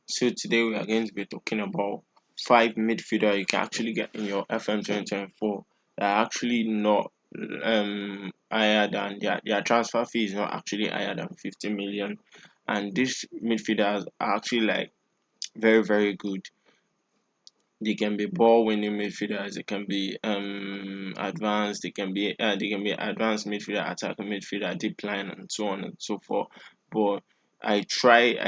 So today we are going to be talking about 5 midfielder you can actually get in your FM 2024 that are actually not higher than their transfer fee is not actually higher than 50 million, and these midfielders are actually like very good. They can be ball winning midfielders, they can be advanced, they can be advanced midfielder, attacking midfielder, deep line, and so on and so forth. But I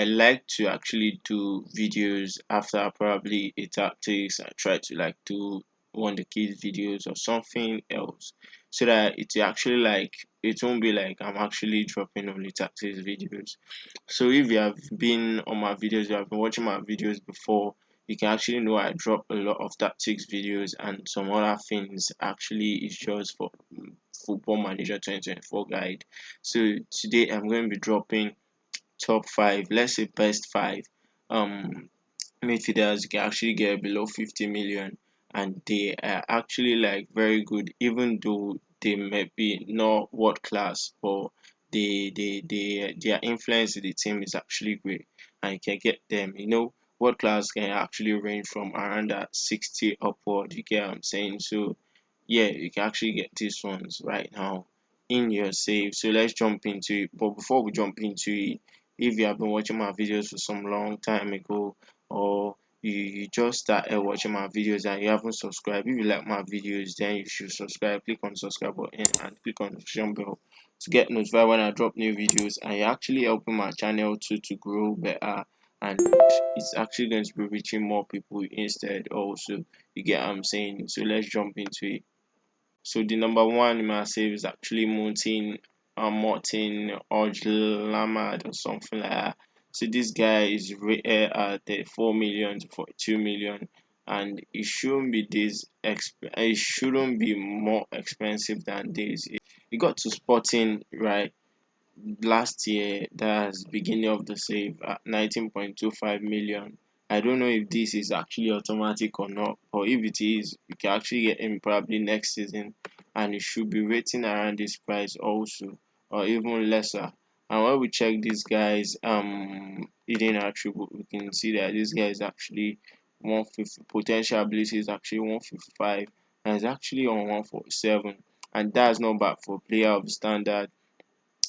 like to actually do videos after probably a tactics. I try to like do wonderkids videos or something else, so that it's actually like it won't be like I'm actually dropping only tactics videos. So if you have been on my videos, you have been watching my videos before, you can actually know I drop a lot of tactics videos and some other things. Actually, it's just for Football Manager 2024 guide. So today I'm going to be dropping top five, let's say best five midfielders you can actually get below 50 million, and they are actually like very good, even though they may be not world class, but their influence in the team is actually great, and you can get them. World class can actually range from around that 60 upward, you get what I'm saying? So yeah, you can actually get these ones right now in your save. So let's jump into it. But before we jump into it, if you have been watching my videos for some long time ago, or you just started watching my videos and you haven't subscribed, if you like my videos, then you should subscribe. Click on the subscribe button and click on the notification bell to get notified when I drop new videos, and you're actually helping my channel to grow better, and it's actually going to be reaching more people instead also, you get what I'm saying? So let's jump into it. So the number one in my save is actually Martin Ojlamad or something like that. So this guy is rated at 4 million to 42 million, and it shouldn't be it shouldn't be more expensive than this. He got to Sporting right last year, that's beginning of the save, at 19.25 million. I don't know if this is actually automatic or not, but if it is, you can actually get him probably next season, and it should be rating around this price also, or even lesser. And when we check this guy's hidden attribute, we can see that this guy is actually 150, potential ability is actually 155, and is actually on 147, and that's not bad for a player of standard.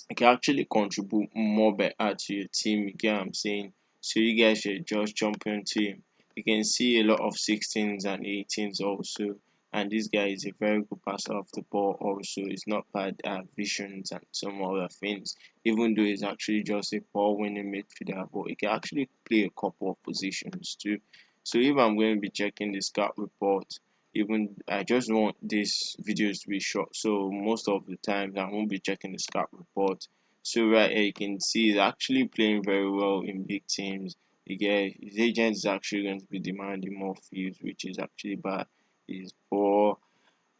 You can actually contribute more better to your team, you get what I'm saying? So you guys should just jump into him. You can see a lot of 16s and 18s also, and this guy is a very good passer of the ball also. It's not bad at visions and some other things, even though he's actually just a ball winning midfielder, but he can actually play a couple of positions too. So if I'm going to be checking the scout report, even I just want these videos to be short, so most of the times I won't be checking the scout report. So right here you can see he's actually playing very well in big teams. You get his agent is actually going to be demanding more fees, which is actually bad. He's poor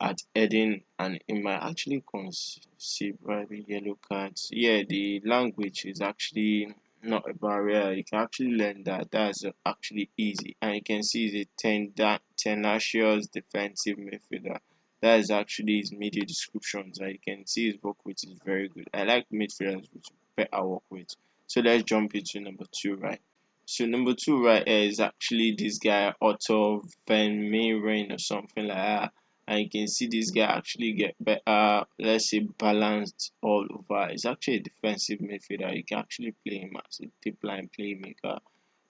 at heading, and it might actually conceive probably yellow cards. Yeah, the language is actually not a barrier. You can actually learn that. That's actually easy, and you can see he's a tenacious defensive midfielder. That is actually his media descriptions, and you can see his work rate is very good. I like midfielders with better work rate. So let's jump into number two, right? So number two right here is actually this guy Otto Van Meeren or something like that, and you can see this guy actually get better, let's say balanced all over. He's actually a defensive midfielder. You can actually play him as a deep line playmaker.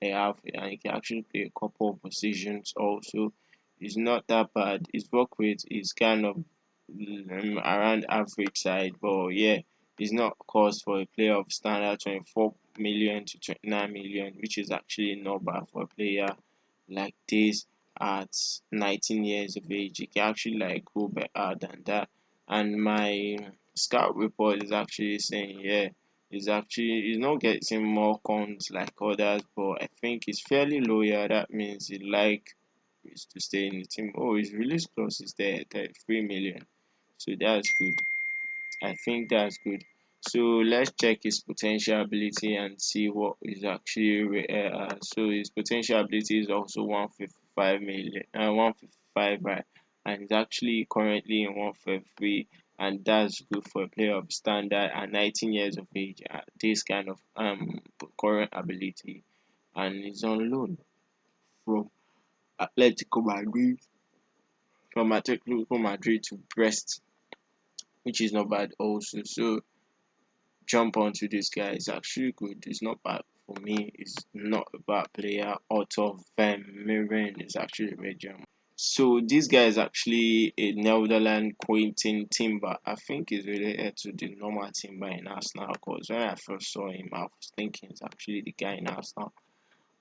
And he can actually play a couple of positions also. He's not that bad. His work rate is kind of around average side, but yeah, it's not cost for a player of standard 24 million to 29 million, which is actually not bad for a player like this at 19 years of age. You can actually like go better than that. And my scout report is actually saying, yeah, he's not getting more cons like others, but I think he's fairly loyal. That means he like is to stay in the team. Oh, his release clause is there, 33 million. So that's good. I think that's good. So let's check his potential ability and see what is actually so his potential ability is also 155 million, 155, right, and he's actually currently in 153, and that's good for a player of standard and 19 years of age at this kind of current ability. and he's on loan from Atletico Madrid to Brest, which is not bad also. So jump onto this guy. It's actually good. It's not bad for me. It's not a bad player. Otto van Miren is actually a great German. So this guy is actually a Netherlands Quentin Timber. I think he's related to the normal Timber in Arsenal because when I first saw him, I was thinking it's actually the guy in Arsenal.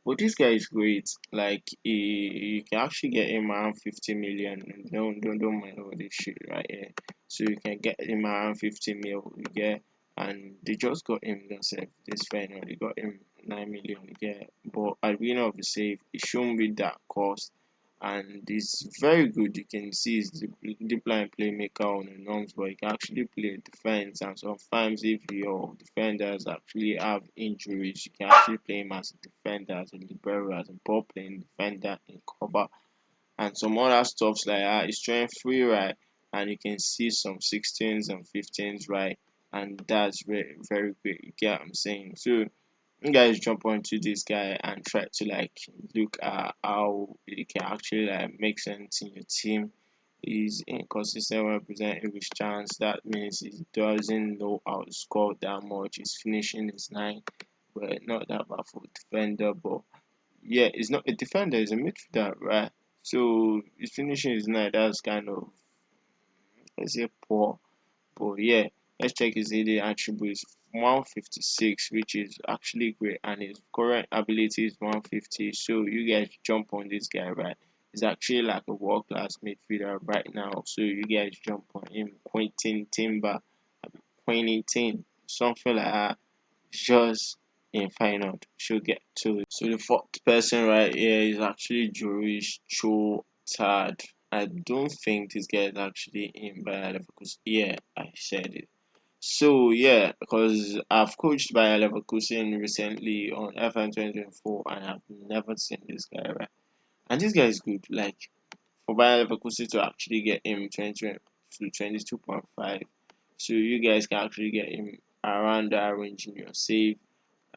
But this guy is great. Like you can actually get him around 50 million. Don't mind all this shit right here. So you can get him around 50 mil. You get, and they just got him themselves this final. They got him 9 million. You get, but at the end of the save, it shouldn't be that cost. And it's very good. You can see he's the deep line playmaker on the norms, but he can actually play defense. And sometimes, if your defenders actually have injuries, you can actually play him as a defender, as a libero, as a ball playing defender in cover, and some other stuffs like that. He's throwing free right, and you can see some 16s and 15s right, and that's very very great. You get what I'm saying? So you guys jump onto this guy and try to like look at how he can actually like make sense in your team. He's inconsistent when presented with chance. That means he doesn't know how to score that much. His finishing is nice, but not that bad for a defender. But yeah, he's not a defender, he's a midfielder, right? So his finishing is nice. That's kind of, let's say, poor. But yeah, let's check his daily attributes. 156, which is actually great, and his current ability is 150. So you guys jump on this guy, right? He's actually like a world class midfielder right now. So you guys jump on him. Quentin Timber, Quentin, something like that. Just in final, she'll get to it. So the fourth person right here is actually Joris Chotard. I don't think this guy is actually in Bayer Leverkusen. Yeah, I said it. So yeah, because I've coached Bayer Leverkusen recently on FM 2024 and I've never seen this guy, right? And this guy is good. Like for Bayer Leverkusen to actually get him 20 to 22.5. So you guys can actually get him around that range in your save,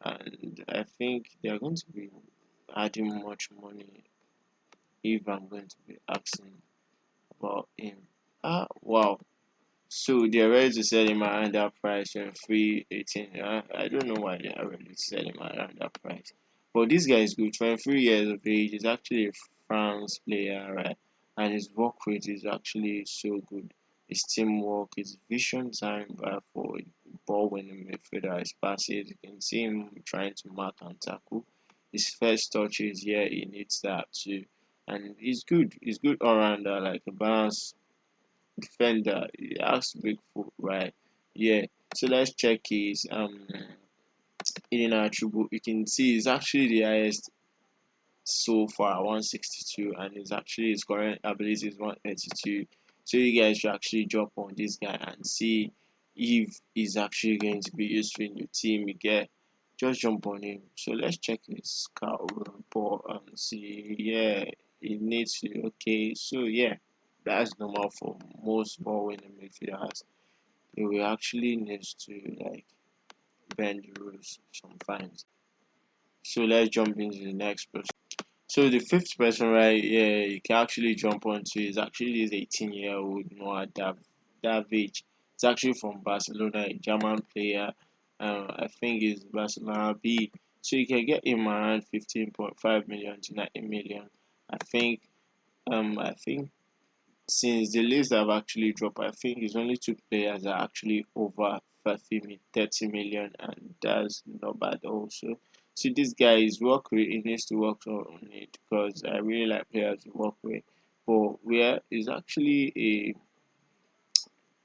and I think they are going to be adding much money if I'm going to be asking about him. Ah, wow. So they're ready to sell him around that price when free 18. I don't know why they are ready to sell him around that price. But this guy is good. 23 years of age. He's actually a France player, right? And his work rate is actually so good. His teamwork, his vision time for ball winning midfielder, his passes. You can see him trying to mark and tackle. His first touches, yeah, he needs that too. And he's good. He's good all rounder, like a balance defender. He has big foot, right? Yeah. So let's check his hidden attribute. You can see he's actually the highest so far, 162, and his actually his current ability is 132. So you guys should actually jump on this guy and see if he's actually going to be useful in your team. You get, just jump on him. So let's check his scout report and see. Yeah, it needs to. Okay, so yeah, that's normal for most ball winning midfielders. They will actually need to like bend the rules sometimes. So let's jump into the next person. So the fifth person right here you can actually jump onto is actually this 18-year-old Noah David. It's actually from Barcelona, a German player. I think it's Barcelona B. So you can get him around 15.5 million to 19 million. I think since the list have actually dropped, I think it's only two players that are actually over 30 million, and that's not bad also. So this guy is work rate, he needs to work on it because I really like players to work with. But where is actually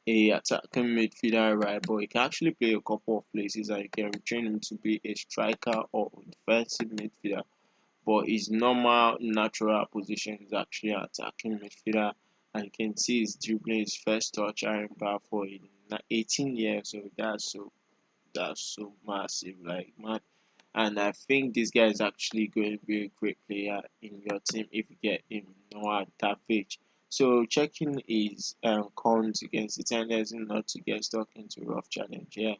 a attacking midfielder, right? But he can actually play a couple of places and you can train him to be a striker or defensive midfielder, but his normal natural position is actually attacking midfielder, and you can see he's dribbling his first touch iron bar for 18 years old. That's so massive, like man. And I think this guy is actually going to be a great player in your team if you get him Noah David. So checking his cons against the tendency not to get stuck into rough challenge. Yeah,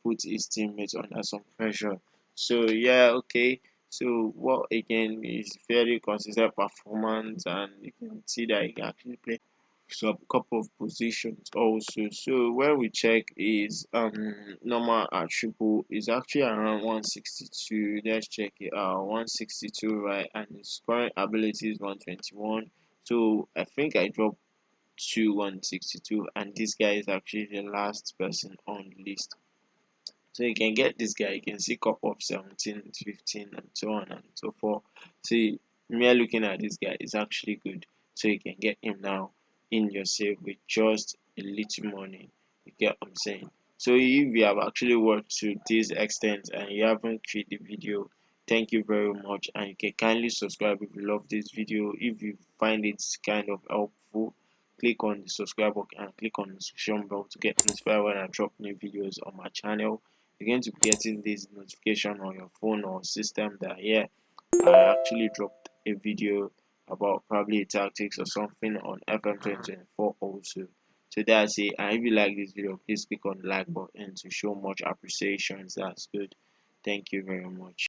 put his teammates under some pressure. So yeah, okay. So what again is very consistent performance, and you can see that he can actually play some couple of positions also. So when we check his normal attribute is actually around 162. Let's check it out. 162, right? And his scoring ability is 121. So I think I dropped to 162, and this guy is actually the last person on the list. So you can get this guy, you can see cup of 17, 15, and so on and so forth. See, me looking at this guy is actually good. So you can get him now in your save with just a little money. You get what I'm saying? So if you have actually watched to this extent and you haven't created the video, thank you very much. And you can kindly subscribe if you love this video. If you find it kind of helpful, click on the subscribe button and click on the notification bell to get notified when I drop new videos on my channel. You're going to be getting this notification on your phone or system that, yeah, I actually dropped a video about probably tactics or something on FM 2024 also. So that's it. And if you like this video, please click on the like button to show much appreciation. That's good. Thank you very much.